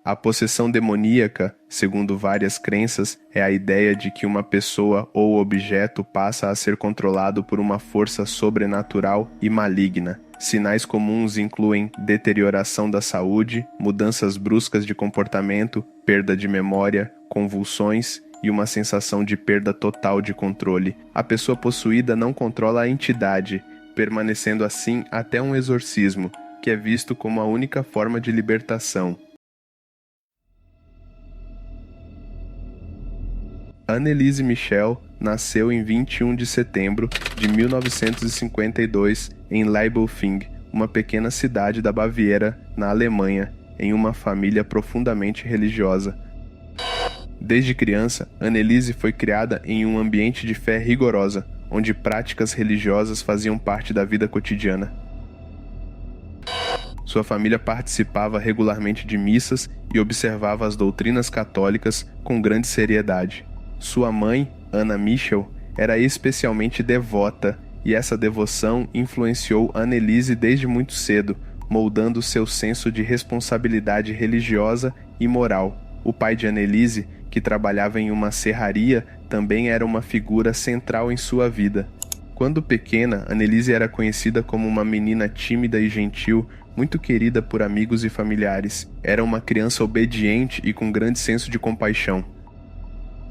A possessão demoníaca, segundo várias crenças, é a ideia de que uma pessoa ou objeto passa a ser controlado por uma força sobrenatural e maligna. Sinais comuns incluem deterioração da saúde, mudanças bruscas de comportamento, perda de memória, convulsões e uma sensação de perda total de controle. A pessoa possuída não controla a entidade, permanecendo assim até um exorcismo, que é visto como a única forma de libertação. Anneliese Michel nasceu em 21 de setembro de 1952 em Leibelfing, uma pequena cidade da Baviera, na Alemanha, em uma família profundamente religiosa. Desde criança, Anneliese foi criada em um ambiente de fé rigorosa, onde práticas religiosas faziam parte da vida cotidiana. Sua família participava regularmente de missas e observava as doutrinas católicas com grande seriedade. Sua mãe, Anna Michel, era especialmente devota, e essa devoção influenciou Anneliese desde muito cedo, moldando seu senso de responsabilidade religiosa e moral. O pai de Anneliese, que trabalhava em uma serraria, também era uma figura central em sua vida. Quando pequena, Anneliese era conhecida como uma menina tímida e gentil, muito querida por amigos e familiares. Era uma criança obediente e com grande senso de compaixão.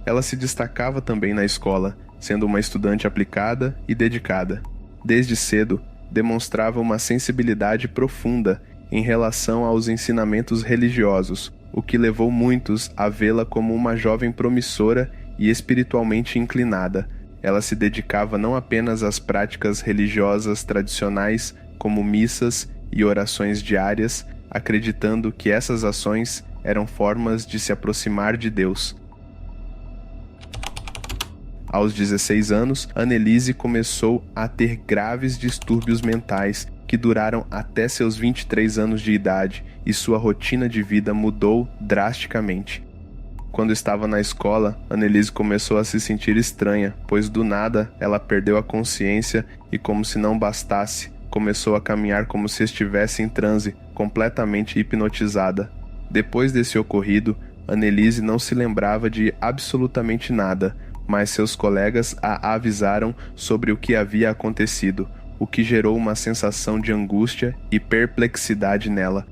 Ela se destacava também na escola, sendo uma estudante aplicada e dedicada. Desde cedo, demonstrava uma sensibilidade profunda em relação aos ensinamentos religiosos, o que levou muitos a vê-la como uma jovem promissora e espiritualmente inclinada. Ela se dedicava não apenas às práticas religiosas tradicionais, como missas e orações diárias, acreditando que essas ações eram formas de se aproximar de Deus. Aos 16 anos, Anneliese começou a ter graves distúrbios mentais que duraram até seus 23 anos de idade, e sua rotina de vida mudou drasticamente. Quando estava na escola, Anneliese começou a se sentir estranha, pois do nada ela perdeu a consciência e, como se não bastasse, começou a caminhar como se estivesse em transe, completamente hipnotizada. Depois desse ocorrido, Anneliese não se lembrava de absolutamente nada, mas seus colegas a avisaram sobre o que havia acontecido, o que gerou uma sensação de angústia e perplexidade nela.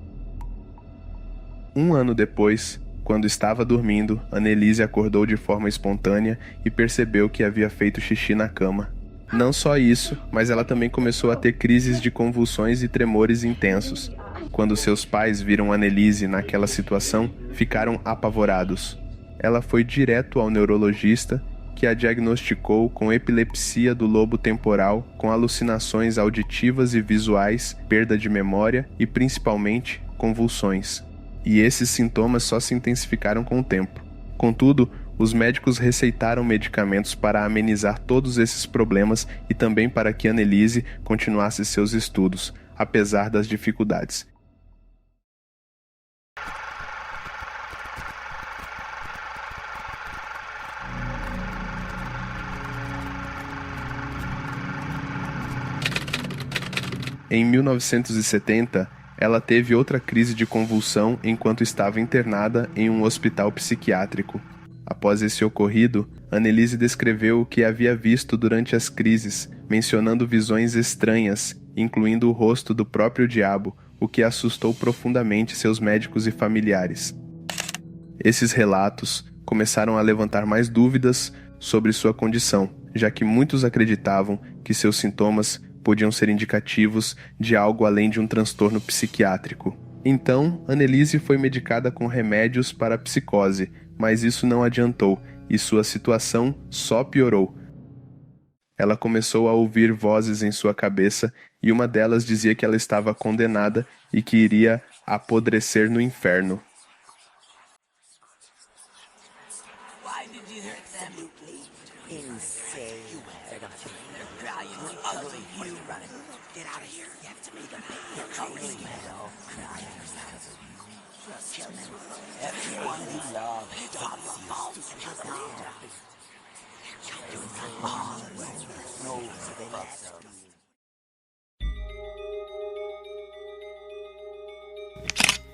Um ano depois, quando estava dormindo, Anneliese acordou de forma espontânea e percebeu que havia feito xixi na cama. Não só isso, mas ela também começou a ter crises de convulsões e tremores intensos. Quando seus pais viram Anneliese naquela situação, ficaram apavorados. Ela foi direto ao neurologista, que a diagnosticou com epilepsia do lobo temporal, com alucinações auditivas e visuais, perda de memória e, principalmente, convulsões. E esses sintomas só se intensificaram com o tempo. Contudo, os médicos receitaram medicamentos para amenizar todos esses problemas e também para que Anneliese continuasse seus estudos, apesar das dificuldades. Em 1970, ela teve outra crise de convulsão enquanto estava internada em um hospital psiquiátrico. Após esse ocorrido, Anneliese descreveu o que havia visto durante as crises, mencionando visões estranhas, incluindo o rosto do próprio diabo, o que assustou profundamente seus médicos e familiares. Esses relatos começaram a levantar mais dúvidas sobre sua condição, já que muitos acreditavam que seus sintomas podiam ser indicativos de algo além de um transtorno psiquiátrico. Então, Anneliese foi medicada com remédios para a psicose, mas isso não adiantou e sua situação só piorou. Ela começou a ouvir vozes em sua cabeça e uma delas dizia que ela estava condenada e que iria apodrecer no inferno.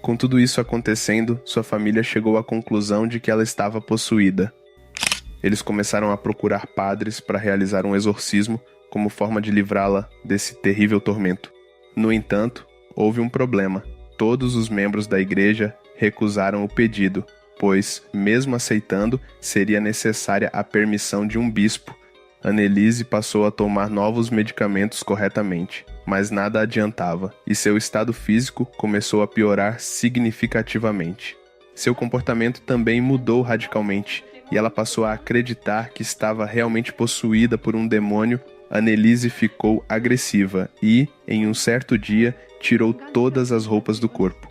Com tudo isso acontecendo, sua família chegou à conclusão de que ela estava possuída. Eles começaram a procurar padres para realizar um exorcismo como forma de livrá-la desse terrível tormento. No entanto, houve um problema. Todos os membros da igreja recusaram o pedido, pois, mesmo aceitando, seria necessária a permissão de um bispo. Anneliese passou a tomar novos medicamentos corretamente, mas nada adiantava, e seu estado físico começou a piorar significativamente. Seu comportamento também mudou radicalmente, e ela passou a acreditar que estava realmente possuída por um demônio. Anneliese ficou agressiva e, em um certo dia, tirou todas as roupas do corpo.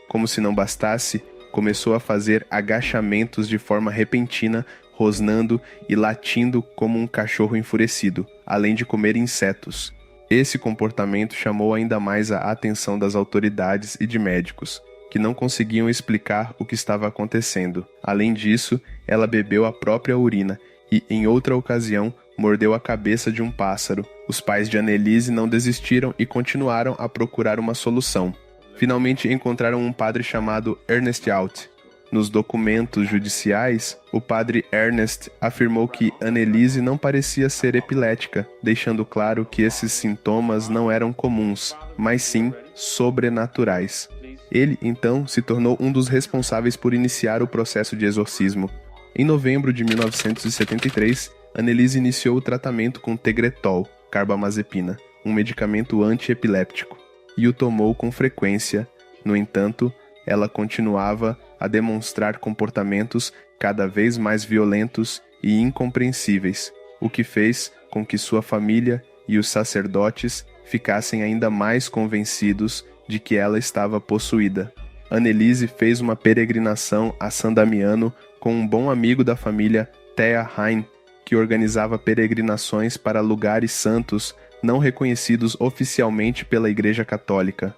Como se não bastasse, começou a fazer agachamentos de forma repentina, rosnando e latindo como um cachorro enfurecido, além de comer insetos. Esse comportamento chamou ainda mais a atenção das autoridades e de médicos, que não conseguiam explicar o que estava acontecendo. Além disso, ela bebeu a própria urina e, em outra ocasião, mordeu a cabeça de um pássaro. Os pais de Anneliese não desistiram e continuaram a procurar uma solução. Finalmente encontraram um padre chamado Ernest Alt. Nos documentos judiciais, o padre Ernest afirmou que Anneliese não parecia ser epilética, deixando claro que esses sintomas não eram comuns, mas sim sobrenaturais. Ele, então, se tornou um dos responsáveis por iniciar o processo de exorcismo. Em novembro de 1973, Anneliese iniciou o tratamento com Tegretol, carbamazepina, um medicamento antiepiléptico, e o tomou com frequência. No entanto, ela continuava a demonstrar comportamentos cada vez mais violentos e incompreensíveis, o que fez com que sua família e os sacerdotes ficassem ainda mais convencidos de que ela estava possuída. Anneliese fez uma peregrinação a San Damiano com um bom amigo da família, Thea Hein, que organizava peregrinações para lugares santos não reconhecidos oficialmente pela Igreja Católica.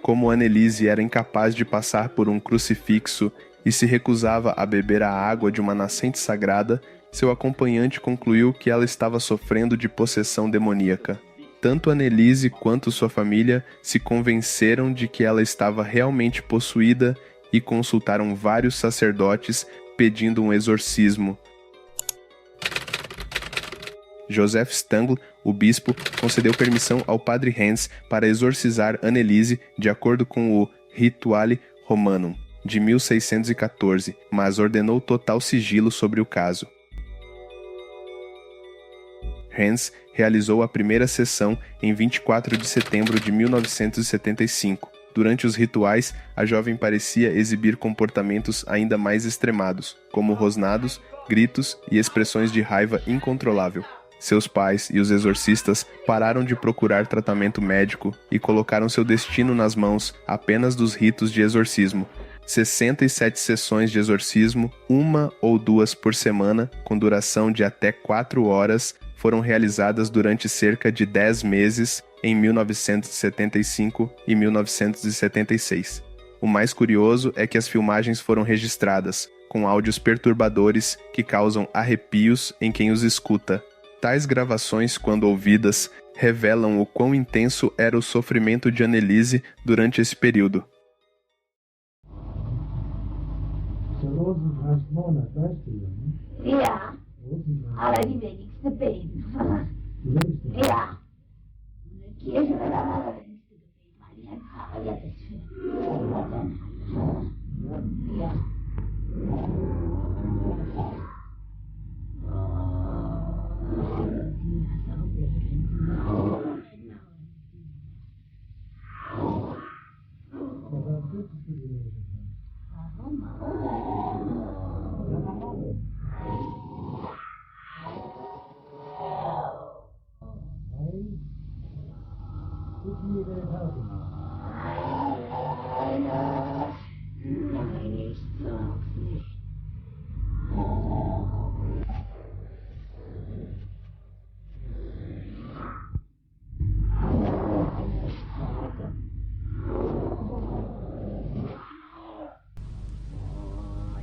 Como Anneliese era incapaz de passar por um crucifixo e se recusava a beber a água de uma nascente sagrada, seu acompanhante concluiu que ela estava sofrendo de possessão demoníaca. Tanto Anneliese quanto sua família se convenceram de que ela estava realmente possuída e consultaram vários sacerdotes pedindo um exorcismo. Joseph Stangl, o bispo, concedeu permissão ao padre Hans para exorcizar Anneliese de acordo com o Rituale Romanum, de 1614, mas ordenou total sigilo sobre o caso. Hans realizou a primeira sessão em 24 de setembro de 1975. Durante os rituais, a jovem parecia exibir comportamentos ainda mais extremados, como rosnados, gritos e expressões de raiva incontrolável. Seus pais e os exorcistas pararam de procurar tratamento médico e colocaram seu destino nas mãos apenas dos ritos de exorcismo. 67 sessões de exorcismo, 1 ou 2 por semana, com duração de até 4 horas, foram realizadas durante cerca de 10 meses em 1975 e 1976. O mais curioso é que as filmagens foram registradas, com áudios perturbadores que causam arrepios em quem os escuta. Tais gravações, quando ouvidas, revelam o quão intenso era o sofrimento de Anneliese durante esse período. Ja, aber die wenigste beten. Ja. Und in der Kirche wird aber das wenigste gebeten, weil die ein Pfarrer ja ist für.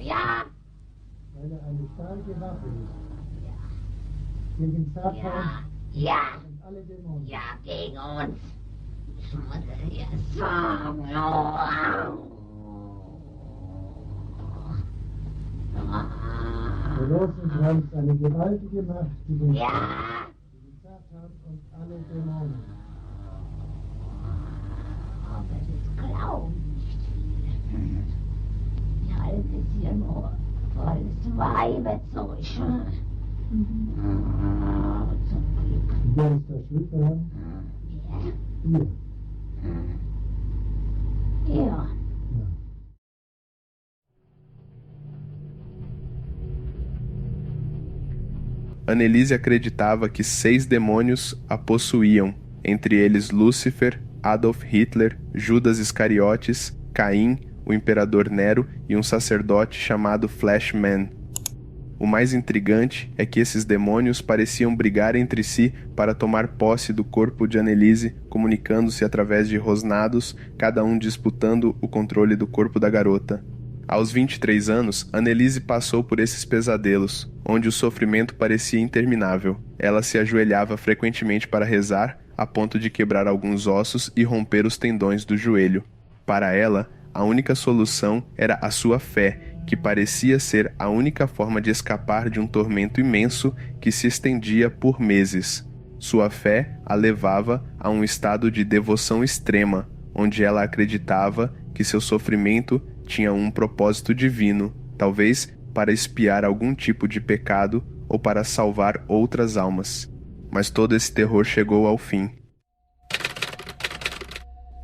Ja. Eine starke Waffe ist. Gegen Satan Ja. und alle Dämonen. Ja, gegen uns. Der Rosenkranz, eine gewaltige Macht, die den Ja, Satan und alle Dämonen. aber das glauben nicht viele. Die halten es hier nur volles Weiberzeug. Zum Glück. Wer ist der Schuld daran? Ja. Ihr. Ja. Ja. Anneliese acreditava que 6 demônios a possuíam, entre eles Lúcifer, Adolf Hitler, Judas Iscariotes, Caim, o imperador Nero e um sacerdote chamado Flashman. O mais intrigante é que esses demônios pareciam brigar entre si para tomar posse do corpo de Anneliese, comunicando-se através de rosnados, cada um disputando o controle do corpo da garota. Aos 23 anos, Anneliese passou por esses pesadelos, onde o sofrimento parecia interminável. Ela se ajoelhava frequentemente para rezar, a ponto de quebrar alguns ossos e romper os tendões do joelho. Para ela, a única solução era a sua fé, que parecia ser a única forma de escapar de um tormento imenso que se estendia por meses. Sua fé a levava a um estado de devoção extrema, onde ela acreditava que seu sofrimento tinha um propósito divino, talvez para expiar algum tipo de pecado ou para salvar outras almas. Mas todo esse terror chegou ao fim.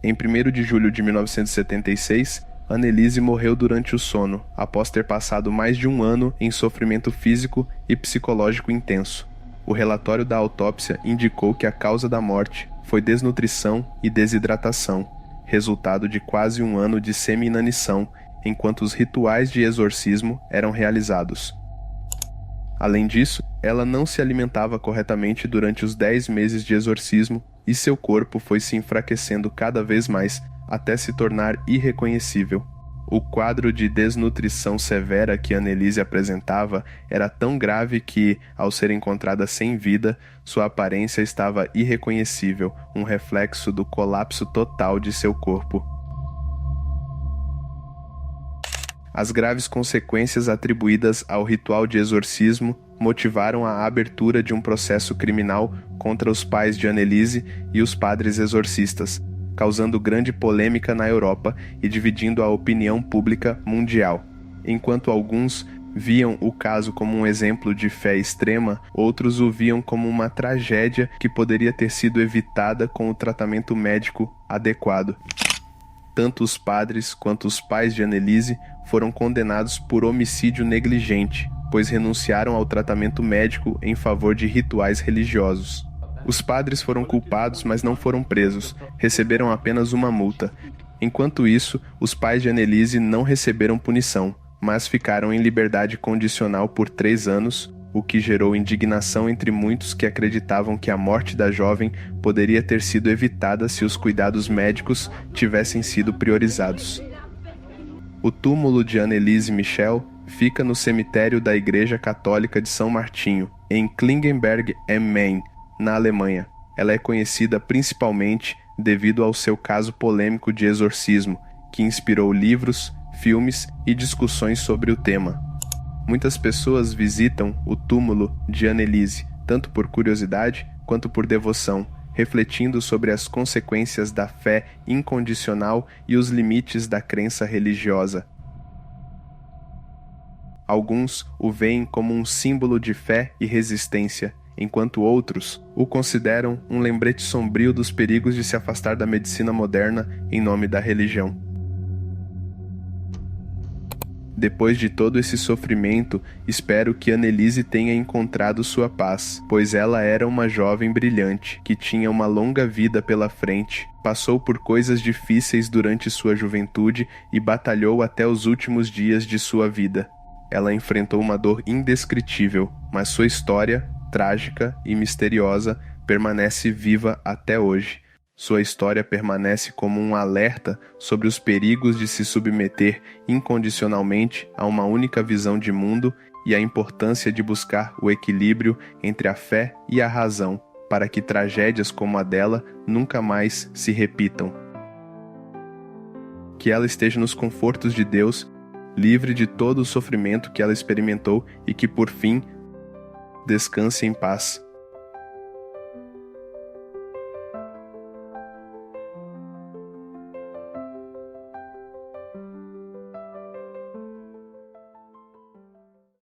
Em 1º de julho de 1976, Anneliese morreu durante o sono, após ter passado mais de um ano em sofrimento físico e psicológico intenso. O relatório da autópsia indicou que a causa da morte foi desnutrição e desidratação, resultado de quase um ano de semi-inanição, enquanto os rituais de exorcismo eram realizados. Além disso, ela não se alimentava corretamente durante os 10 meses de exorcismo e seu corpo foi se enfraquecendo cada vez mais, até se tornar irreconhecível. O quadro de desnutrição severa que Anneliese apresentava era tão grave que, ao ser encontrada sem vida, sua aparência estava irreconhecível, um reflexo do colapso total de seu corpo. As graves consequências atribuídas ao ritual de exorcismo motivaram a abertura de um processo criminal contra os pais de Anneliese e os padres exorcistas, causando grande polêmica na Europa e dividindo a opinião pública mundial. Enquanto alguns viam o caso como um exemplo de fé extrema, outros o viam como uma tragédia que poderia ter sido evitada com o tratamento médico adequado. Tanto os padres quanto os pais de Anneliese foram condenados por homicídio negligente, pois renunciaram ao tratamento médico em favor de rituais religiosos. Os padres foram culpados, mas não foram presos, receberam apenas uma multa. Enquanto isso, os pais de Anneliese não receberam punição, mas ficaram em liberdade condicional por 3 anos, o que gerou indignação entre muitos que acreditavam que a morte da jovem poderia ter sido evitada se os cuidados médicos tivessem sido priorizados. O túmulo de Anneliese Michel fica no cemitério da Igreja Católica de São Martinho, em Klingenberg am Main, na Alemanha. Ela é conhecida principalmente devido ao seu caso polêmico de exorcismo, que inspirou livros, filmes e discussões sobre o tema. Muitas pessoas visitam o túmulo de Anneliese, tanto por curiosidade quanto por devoção, refletindo sobre as consequências da fé incondicional e os limites da crença religiosa. Alguns o veem como um símbolo de fé e resistência, enquanto outros o consideram um lembrete sombrio dos perigos de se afastar da medicina moderna em nome da religião. Depois de todo esse sofrimento, espero que Anneliese tenha encontrado sua paz, pois ela era uma jovem brilhante, que tinha uma longa vida pela frente, passou por coisas difíceis durante sua juventude e batalhou até os últimos dias de sua vida. Ela enfrentou uma dor indescritível, mas sua história, trágica e misteriosa, permanece viva até hoje. Sua história permanece como um alerta sobre os perigos de se submeter incondicionalmente a uma única visão de mundo e a importância de buscar o equilíbrio entre a fé e a razão para que tragédias como a dela nunca mais se repitam. Que ela esteja nos confortos de Deus, livre de todo o sofrimento que ela experimentou e que, por fim, descanse em paz.